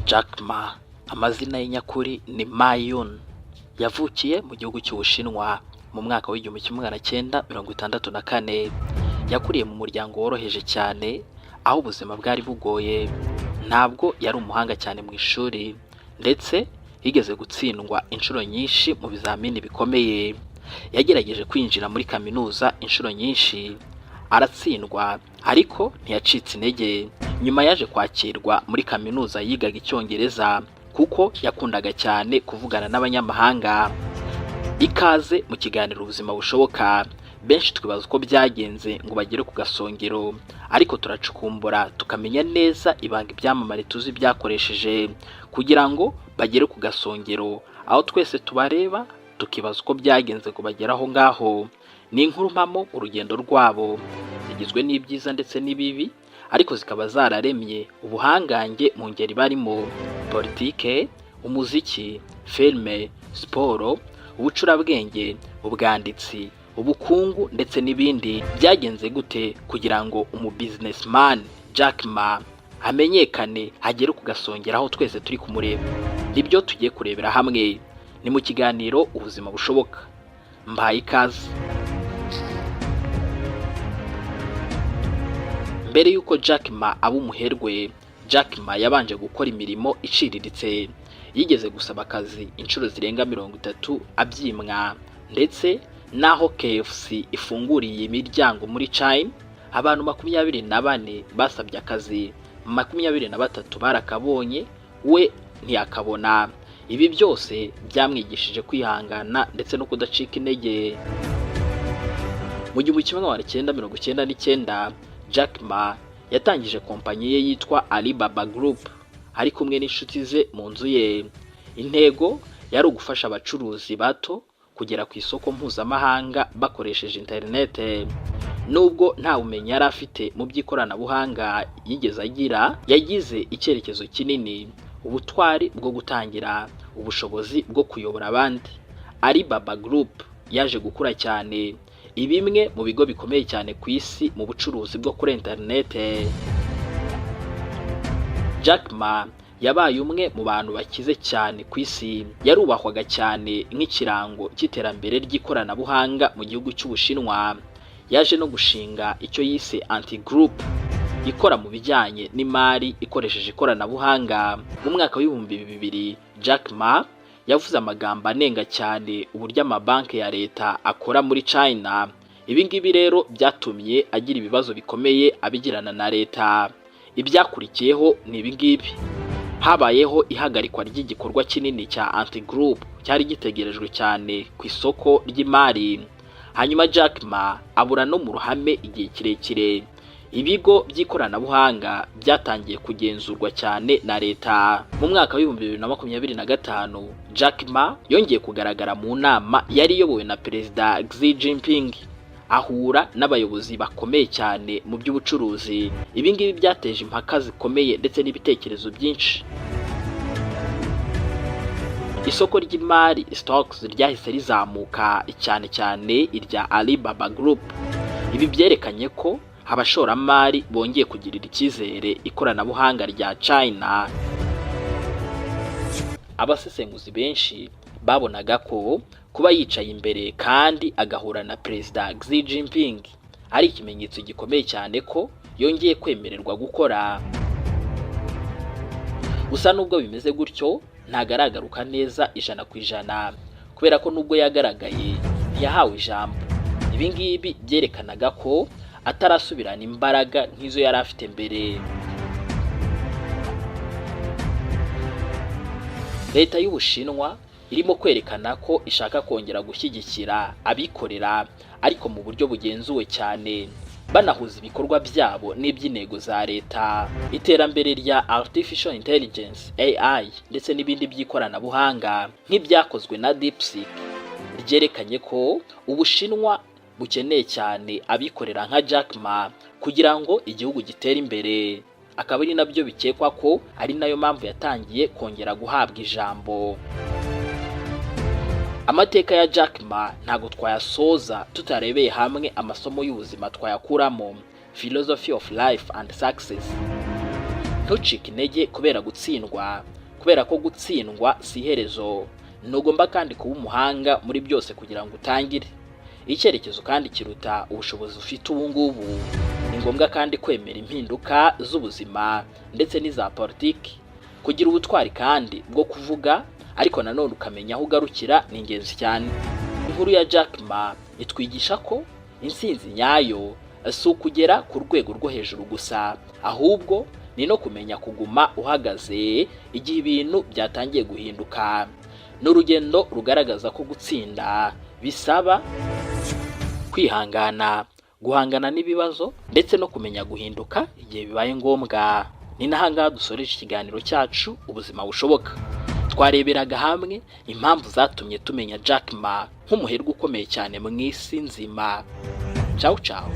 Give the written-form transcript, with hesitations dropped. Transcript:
Jack Ma, amazina ye nyakuri ni Ma Yun, yavukiye mu gihugu cy'Ubushinwa mu mwaka w'1964. Yakuriye mu muryango woroheje cyane, aho ubuzima bwari bugoye. Ntabwo yari umuhanga cyane mu ishuri, ndetse yigeze gutsindwa inshuro nyinshi mu bizamini bikomeye. Yagerageje kwinjira muri kaminuza inshuro nyinshi, aratsindwa, ariko ntiyacitse intege. Nyuma yaje kwakirwa muri kaminuza yigaga Icyongereza, kuko yakundaga cyane kuvugana n'abanyamahanga. Ikaze mu kiganiro ubuzima bushoboka. Benshi twibaza uko byagenze ngo bagere ku gasongero, ariko turacukumbura tukamenya neza ibanga ibyamamare tuzi byakoresheje kugira ngo bagere ku gasongero, aho twese tubareba tukibaza uko byagenze ngo bagere aho ngaho. Ni inkuru mpamo urugendo rwabo, zigizwe n'ibyiza ndetse n'ibibi, ariko zikaba zararemye ubuhangange mu ngeri barimo: politike, umuziki, filime, siporo, ubucurabwenge, ubwanditsi, ubukungu ndetse n'ibindi. Byagenze gute kugira ngo businessman Jack Ma amenyekane, agere ku gasongero aho twese turi kumureba? Nibyo tugiye kurebera hamwe. Ni mu kiganiro ubuzima bushoboka. Mbaye ikaze. Mbere y'uko Jack Ma aba umuherwe, Jack Ma yabanje gukora imirimo iciriritse. Yigeze gusaba akazi inshuro zirenga 30 abyimwa, ndetse naho KFC ifunguriye imiryango muri China, abantu 24 basabye akazi, 23 barakabonye, we ntiyakabona. Ibi byose byamwigishije kwihangana ndetse no kudacika intege. Mu 1999, Jack Ma yatangije kompanyi ye yitwa Alibaba Group, ari kumwe n'inshuti ze mu nzu ye. Intego yari ugufasha abacuruzi bato kugera ku isoko mpuzamahanga bakoresheje interinete. Nubwo nta bumenyi yari afite mu by'ikoranabuhanga yigeze agira, yagize icyerekezo kinini, ubutwari bwo gutangira, ubushobozi bwo kuyobora abandi. Alibaba Group yaje gukura cyane, ibimwe mu bigo bikomeye cyane ku isi mu bucuruzi bwo kuri interinete. Jack Ma yabaye umwe mu bantu bakize cyane ku isi. Yarubahwaga cyane nk'ikirango cy'iterambere ry'ikoranabuhanga mu gihugu cy'Ubushinwa. Yaje no gushinga icyo yise Anti Group, ikora mu bijyanye n'imari ikoresheje ikoranabuhanga. Mu mwaka w'2000, Jack Ma yavuze amagambo anenga cyane uburyo amabanki ya leta akora muri China. Ibi ngibi rero byatumye agira ibibazo bikomeye abigirana na leta. Ibyakurikiyeho ni ibi ngibi: habayeho ihagarikwa ry'igikorwa kinini cya Anti Group cyari gitegerejwe cyane ku isoko ry'imari. Hanyuma Jack Ma abura no mu ruhame igihe kirekire. Ibigo by'ikoranabuhanga byatangiye kugenzurwa cyane na leta. Mu mwaka w'2025, Jack Ma yongeye kugaragara mu nama yari iyobowe na Perezida Xi Jinping, ahura n'abayobozi bakomeye cyane mu by'ubucuruzi. Ibi ngibi byateje impaka zikomeye ndetse n'ibitekerezo byinshi. Isoko ry'imari stocks ryahise rizamuka cyane cyane irya Alibaba Group. Ibi byerekanye ko abashoramari bongeye kugirira icyizere ikoranabuhanga rya China. Abasesenguzi benshi babonaga ko kuba yicaye imbere kandi agahura na Perezida Xi Jinping ari ikimenyetso gikomeye cyane ko yongeye kwemererwa gukora. Gusa nubwo bimeze gutyo, ntagaragaruka neza 100%, kubera ko nubwo yagaragaye ntiyahawe ijambo. Ibi ngibi byerekanaga ko atarasubirana imbaraga nk'izo yari afite mbere. Leta y'Ubushinwa irimo kwerekana ko ishaka kongera gushyigikira abikorera, ariko mu buryo bugenzuwe cyane, banahuza ibikorwa byabo n'iby'intego za leta. Iterambere rya Artificial Intelligence AI ndetse n'ibindi by'ikoranabuhanga nk'ibyakozwe na DeepSeek ryerekanye ko Ubushinwa bukeneye cyane abikorera nka Jack Ma kugira ngo igihugu gitere imbere. Akaba ari nabyo bikekwa ko ari nayo mpamvu yatangiye kongera guhabwa ijambo. Amateka ya Jack Ma ntago twayasoza tutarebeye hamwe amasomo y'ubuzima twayakuramo: philosophy of life and success. Ntucike intege kubera gutsindwa, kubera ko gutsindwa si iherezo. Ntugomba kandi kuba umuhanga muri byose kugira ngo utangire. Icyerekezo kandi kiruta ubushobozi ufite ubu ngubu. Ni ngombwa kandi kwemera impinduka z'ubuzima ndetse n'iza politiki. Kugira ubutwari kandi bwo kuvuga ariko nanone ukamenya aho ugarukira ni ingenzi cyane. Inkuru ya Jack Ma itwigisha ko intsinzi nyayo si ukugera ku rwego rwo hejuru gusa, ahubwo ni no kumenya kuguma uhagaze igihe ibintu byatangiye guhinduka. N'urugendo rugaragaza ko gutsinda bisaba kwihangana, guhangana n'ibibazo ndetse no kumenya guhinduka igihe bibaye ngombwa. Ni nahangaha dusoreje ikiganiro cyacu ubuzima bushoboka. Twareberaga hamwe impamvu zatumye tumenya Jack Ma nk'umuherwe ukomeye cyane mu isi nzima. Ciao ciao.